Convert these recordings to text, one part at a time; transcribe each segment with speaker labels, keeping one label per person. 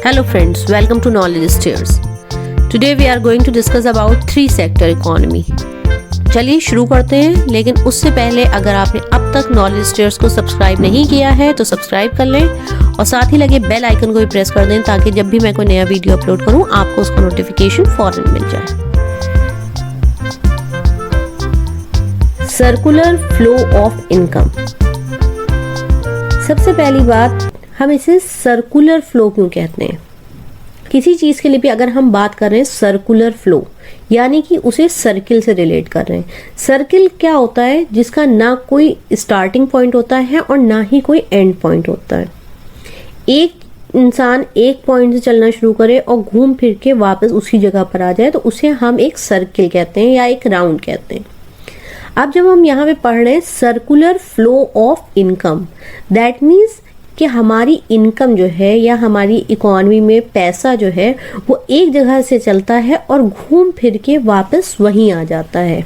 Speaker 1: Hello friends, welcome to Knowledge Stairs. Today we are going to discuss about 3-sector economy. चलिए शुरू करते हैं, लेकिन उससे पहले अगर आपने अब तक नॉलेज स्टेयर्स को सब्सक्राइब नहीं किया है तो सब्सक्राइब कर लें और साथ ही लगे बेल आइकन को भी प्रेस कर दें ताकि जब भी मैं कोई नया वीडियो अपलोड करूं आपको उसका नोटिफिकेशन फौरन मिल जाए। Circular flow of income. सबसे पहली बात, हम इसे सर्कुलर फ्लो क्यों कहते हैं? किसी चीज के लिए भी अगर हम बात कर रहे हैं सर्कुलर फ्लो, यानी कि उसे सर्किल से रिलेट कर रहे हैं। सर्किल क्या होता है? जिसका ना कोई स्टार्टिंग पॉइंट होता है और ना ही कोई एंड पॉइंट होता है। एक इंसान एक पॉइंट से चलना शुरू करे और घूम फिर के वापस उसी जगह पर आ जाए तो उसे हम एक सर्किल कहते हैं या एक राउंड कहते हैं। अब जब हम यहाँ पे पढ़ रहे हैं circular flow of income, that means कि हमारी इनकम जो है या हमारी इकोनॉमी में पैसा जो है वो एक जगह से चलता है और घूम फिर के वापस वहीं आ जाता है।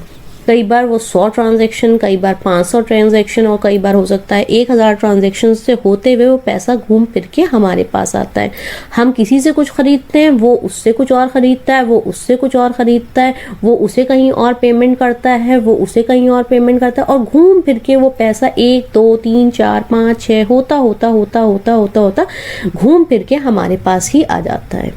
Speaker 1: कई बार वो 100 ट्रांजैक्शन, कई बार 500 ट्रांजैक्शन और कई बार हो सकता है 1000 ट्रांजैक्शन से होते हुए वो पैसा घूम फिर के हमारे पास आता है। हम किसी से कुछ खरीदते हैं, वो उससे कुछ और खरीदता है, वो उससे कुछ और खरीदता है, वो उसे कहीं और पेमेंट करता है, वो उसे कहीं और पेमेंट करता है और घूम फिर के वो पैसा 1 2 3 4 5 6 होता होता होता होता होता होता घूम फिर के हमारे पास ही आ जाता है।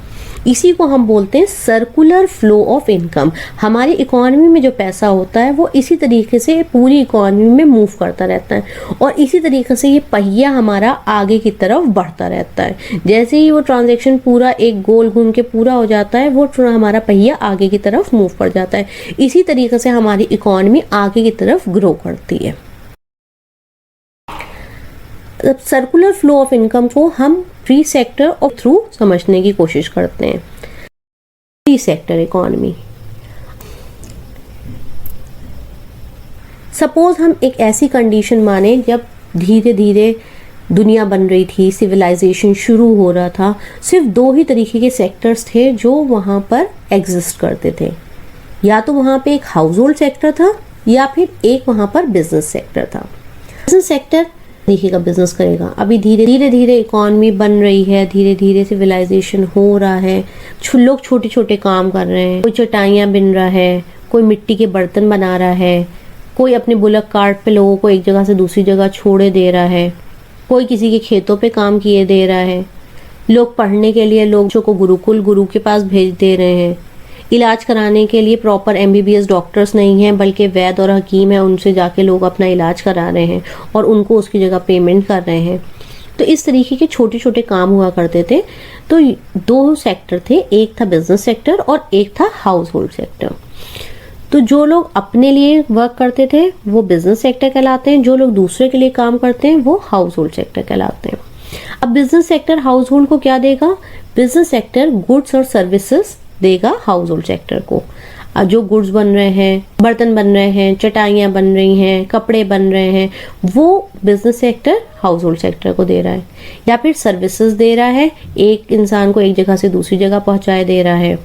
Speaker 1: इसी को हम बोलते हैं सर्कुलर फ्लो ऑफ इनकम। हमारी इकोनॉमी में जो पैसा होता है वो इसी तरीके से पूरी इकोनॉमी में मूव करता रहता है और इसी तरीके से ये पहिया हमारा आगे की तरफ बढ़ता रहता है। जैसे ही वो ट्रांजैक्शन पूरा एक गोल घूम के पूरा हो जाता है वो हमारा पहिया आगे की तरफ मूव कर जाता है। इसी तरीके से हमारी इकोनॉमी आगे की तरफ ग्रो करती है। सर्कुलर फ्लो ऑफ इनकम को हम 3 सेक्टर और थ्रू समझने की कोशिश करते हैं। 3 सेक्टर इकोनॉमी। सपोज हम एक ऐसी कंडीशन माने जब धीरे धीरे दुनिया बन रही थी, सिविलाइजेशन शुरू हो रहा था, सिर्फ 2 ही तरीके के सेक्टर्स थे जो वहां पर एग्जिस्ट करते थे। या तो वहां पे एक हाउस होल्ड सेक्टर था या फिर एक वहां पर बिजनेस सेक्टर था। बिजनेस सेक्टर देखिएगा बिजनेस करेगा। अभी धीरे धीरे इकोनॉमी बन रही है, धीरे धीरे सिविलाइजेशन हो रहा है, लोग छोटे छोटे काम कर रहे हैं। कोई चटाइयाँ बिन रहा है, कोई मिट्टी के बर्तन बना रहा है, कोई अपने बुलक कार्ट पे लोगों को एक जगह से दूसरी जगह छोड़े दे रहा है, कोई किसी के खेतों पे काम किए दे रहा है। लोग पढ़ने के लिए लोगों को गुरु के पास भेज दे रहे हैं। इलाज कराने के लिए प्रॉपर MBBS डॉक्टर्स नहीं हैं, बल्कि वैद्य और हकीम है, उनसे जाके लोग अपना इलाज करा रहे हैं और उनको उसकी जगह पेमेंट कर रहे हैं। तो इस तरीके के छोटे छोटे काम हुआ करते थे। तो 2 सेक्टर थे, एक था बिजनेस सेक्टर और एक था हाउस होल्ड सेक्टर। तो जो लोग अपने लिए वर्क करते थे वो बिजनेस सेक्टर कहलाते हैं, जो लोग दूसरे के लिए काम करते हैं वो हाउस होल्ड सेक्टर कहलाते हैं। अब बिजनेस सेक्टर हाउस होल्ड को क्या देगा? बिजनेस सेक्टर गुड्स और सर्विसेज देगा हाउस होल्ड सेक्टर को। जो गुड्स बन रहे हैं, बर्तन बन रहे हैं, चटाइयाँ बन रही हैं, कपड़े बन रहे हैं, वो business sector house hold sector को दे रहा है। या फिर सर्विसेज दे रहा है, एक इंसान को एक जगह से दूसरी जगह पहुंचाए दे रहा है,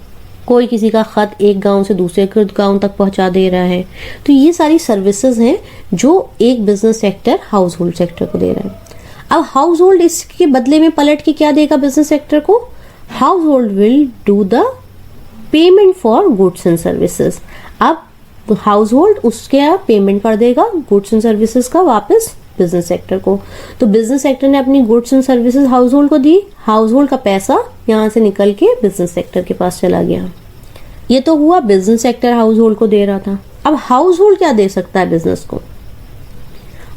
Speaker 1: कोई किसी का खत एक गांव से दूसरे गांव तक पहुंचा दे रहा है। तो ये सारी सर्विसेज हैं जो एक business sector house hold sector को दे रहा है। अब हाउस होल्ड इसके बदले में पलट के क्या देगा बिजनेस सेक्टर को? House hold will do the payment for goods and services. अब हाउस होल्ड उसके पेमेंट कर देगा गुड्स एंड सर्विसेज का वापस बिजनेस सेक्टर को। तो बिजनेस सेक्टर ने अपनी goods and services house hold को दी, हाउस होल्ड का पैसा यहाँ से निकल के बिजनेस सेक्टर के पास चला गया। ये तो हुआ बिजनेस सेक्टर हाउस होल्ड को दे रहा था। अब हाउस होल्ड क्या दे सकता है बिजनेस को?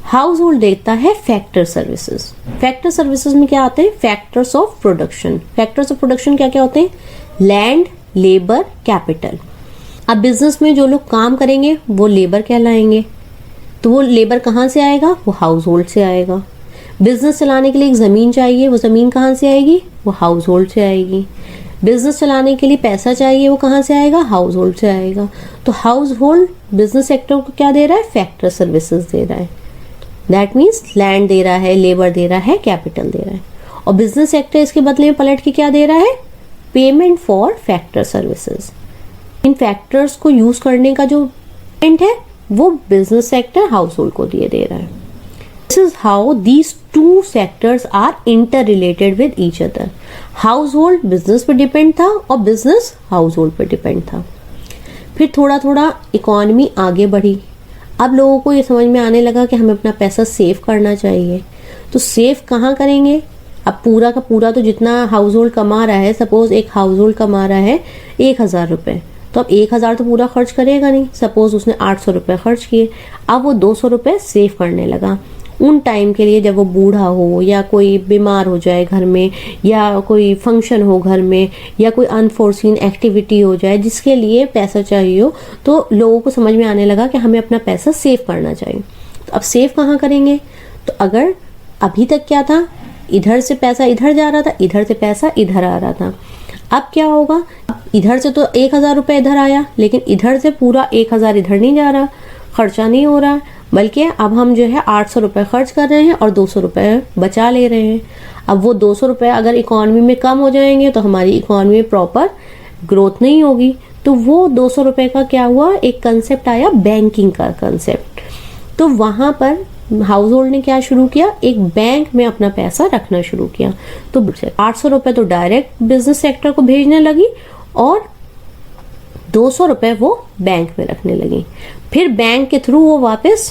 Speaker 1: हाउस होल्ड देता है फैक्टर सर्विसेज। फैक्टर सर्विसेज में क्या आते हैं? Factors of production. Factors of production क्या क्या होते हैं? Land, labour, capital. अब बिजनेस में जो लोग काम करेंगे वो लेबर कहलाएंगे। तो वो लेबर कहाँ से आएगा? वो हाउस होल्ड से आएगा। बिजनेस चलाने के लिए एक जमीन चाहिए, वो जमीन कहाँ से आएगी? वो हाउस होल्ड से आएगी। बिजनेस चलाने के लिए पैसा चाहिए, वो कहाँ से आएगा? हाउस होल्ड से आएगा। तो हाउस होल्ड बिजनेस सेक्टर को क्या दे रहा है? फैक्टर सर्विसेज दे रहा है। दैट मीन्स लैंड दे रहा है, लेबर दे रहा है, कैपिटल दे रहा है। और बिजनेस सेक्टर इसके बदले में पलट के क्या दे रहा है? Payment for factor services. In factors को यूज करने का जो पेमेंट है वो बिजनेस सेक्टर हाउस होल्ड को दे रहा है। This is how these two sectors are interrelated with each other. Household business पे डिपेंड था और business household पे डिपेंड था। फिर थोड़ा थोड़ा इकोनॉमी आगे बढ़ी। अब लोगों को ये समझ में आने लगा कि हमें अपना पैसा सेव करना चाहिए। तो सेव कहाँ करेंगे? अब पूरा का पूरा तो जितना हाउस होल्ड कमा रहा है, सपोज एक हाउस होल्ड कमा रहा है 1,000 रुपये, तो अब 1,000 तो पूरा खर्च करेगा नहीं। सपोज उसने 800 रुपये खर्च किए, अब वो 200 रुपये सेव करने लगा उन टाइम के लिए जब वो बूढ़ा हो या कोई बीमार हो जाए घर में, या कोई फंक्शन हो घर में, या कोई अनफोर्सीन एक्टिविटी हो जाए जिसके लिए पैसा चाहिए हो। तो लोगों को समझ में आने लगा कि हमें अपना पैसा सेव करना चाहिए। तो अब सेव कहाँ करेंगे? तो अगर अभी तक क्या था, इधर से पैसा इधर जा रहा था, इधर से पैसा इधर आ रहा था। अब क्या होगा? इधर से तो 1,000 रुपये इधर आया, लेकिन इधर से पूरा 1,000 इधर नहीं जा रहा, खर्चा नहीं हो रहा, बल्कि अब हम जो है 800 रुपये खर्च कर रहे हैं और 200 रुपये बचा ले रहे हैं। अब वो 200 रुपये अगर इकोनॉमी में कम हो जाएंगे तो हमारी इकोनॉमी में प्रॉपर ग्रोथ नहीं होगी। तो वो 200 रुपये का क्या हुआ, एक कंसेप्ट आया बैंकिंग का कंसेप्ट। तो वहां पर हाउस होल्ड ने क्या शुरू किया, एक बैंक में अपना पैसा रखना शुरू किया। तो 800 रुपये तो डायरेक्ट बिजनेस सेक्टर को भेजने लगी और 200 रुपये वो बैंक में रखने लगी। फिर बैंक के थ्रू वो वापस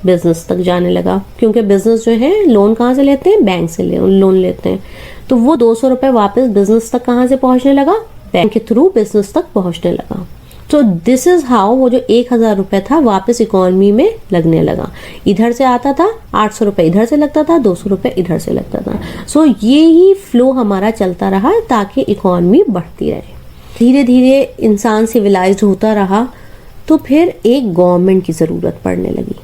Speaker 1: बिजनेस तक जाने लगा, क्योंकि बिजनेस जो है लोन कहाँ से लेते हैं, बैंक से लोन लेते हैं। तो वो 200 रुपये वापस बिजनेस तक कहाँ से पहुंचने लगा, बैंक के थ्रू बिजनेस तक पहुंचने लगा। तो दिस इज हाउ वो जो 1,000 रुपये था वापस इकोनॉमी में लगने लगा। इधर से आता था 800 रुपये इधर से लगता था, 200 रुपये इधर से लगता था। सो ये ही फ्लो हमारा चलता रहा ताकि इकोनॉमी बढ़ती रहे। धीरे धीरे इंसान सिविलाइज्ड होता रहा, तो फिर एक गवर्नमेंट की ज़रूरत पड़ने लगी।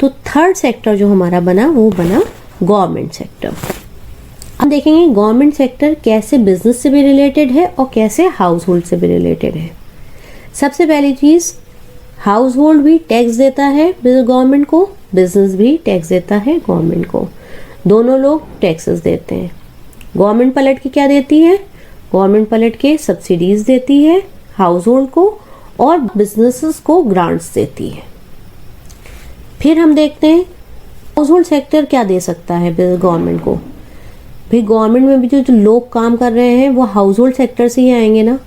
Speaker 1: तो थर्ड सेक्टर जो हमारा बना वो बना गवर्नमेंट सेक्टर। हम देखेंगे गवर्नमेंट सेक्टर कैसे बिजनेस से भी रिलेटेड है और कैसे हाउस होल्ड से भी रिलेटेड है। सबसे पहली चीज़, हाउस होल्ड भी टैक्स देता है गवर्नमेंट को, बिजनेस भी टैक्स देता है गवर्नमेंट को। दोनों लोग टैक्सेस देते हैं। गवर्नमेंट पलट के क्या देती है, गवर्नमेंट पलट के सब्सिडीज देती है हाउस होल्ड को और बिजनेसेस को ग्रांट्स देती है। फिर हम देखते हैं हाउस होल्ड सेक्टर क्या दे सकता है गवर्नमेंट को। फिर गवर्नमेंट में भी जो लोग काम कर रहे हैं वो हाउस होल्ड सेक्टर से ही आएंगे ना।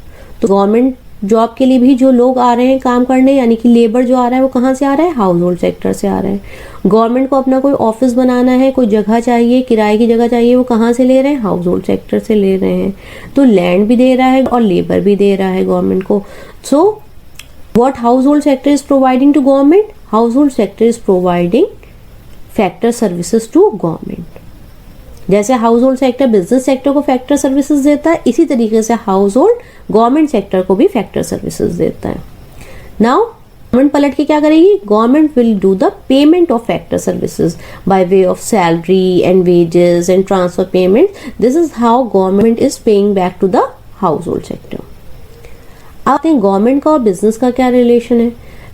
Speaker 1: तो गवर्नमेंट जॉब के लिए भी जो लोग आ रहे हैं काम करने, यानी कि लेबर जो आ रहा है वो कहाँ से आ रहा है, हाउस होल्ड सेक्टर से आ रहा है। गवर्नमेंट को अपना कोई ऑफिस बनाना है, कोई जगह चाहिए, किराए की जगह चाहिए, वो कहाँ से ले रहे हैं, हाउस होल्ड सेक्टर से ले रहे हैं। तो लैंड भी दे रहा है और लेबर भी दे रहा है गवर्नमेंट को। So what household sector is providing to government, household sector is providing factor services to government. जैसे household sector business sector को फैक्टर सर्विसेज देता है, इसी तरीके से हाउस होल्ड गवर्नमेंट सेक्टर को भी फैक्टर सर्विसेज देता है। नाउ गवर्नमेंट पलट के क्या करेगी, government will do the payment of factor services by way of salary and wages and transfer payment. This is how government is paying back to the household sector. अब government का और business का क्या relation है।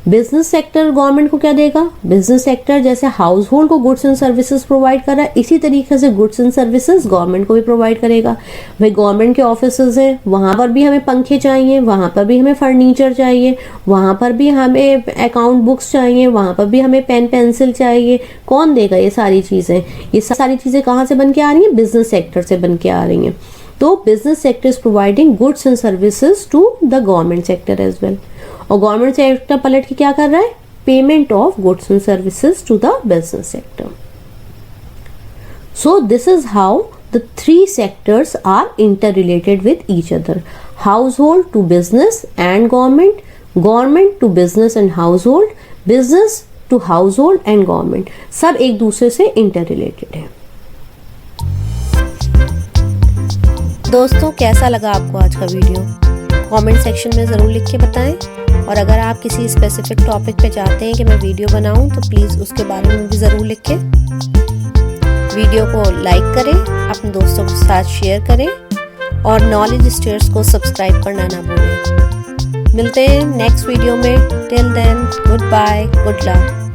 Speaker 1: Business sector government को क्या देगा, business sector जैसे हाउस होल्ड को गुड्स एंड सर्विसेज प्रोवाइड कर रहा है, इसी तरीके से गुड्स एंड सर्विसेज गवर्नमेंट को भी प्रोवाइड करेगा। भाई गवर्नमेंट के ऑफिसेज हैं, वहां पर भी हमें पंखे चाहिए, वहां पर भी हमें फर्नीचर चाहिए, वहां पर भी हमें अकाउंट बुक्स चाहिए, वहां पर भी हमें पेन पेंसिल चाहिए। कौन देगा ये सारी चीजें? ये सारी चीजें कहाँ से बन के आ रही हैं, बिजनेस सेक्टर से बन के आ रही हैं। तो business sector is providing goods and services to the government sector as well. और गवर्नमेंट सेक्टर पलट के क्या कर रहा है, payment of goods and services to the business sector. So this is how the three sectors are interrelated with each other. Household to business and government, government to business and household, business to household and government, सब एक दूसरे से interrelated है। दोस्तों कैसा लगा आपको आज का वीडियो, कमेंट सेक्शन में ज़रूर लिख के बताएं। और अगर आप किसी स्पेसिफिक टॉपिक पे चाहते हैं कि मैं वीडियो बनाऊं तो प्लीज़ उसके बारे में भी ज़रूर लिखें। वीडियो को लाइक करें, अपने दोस्तों के साथ शेयर करें और नॉलेज स्टेयर्स को सब्सक्राइब करना ना भूलें। मिलते हैं नेक्स्ट वीडियो में। Till then goodbye, good luck.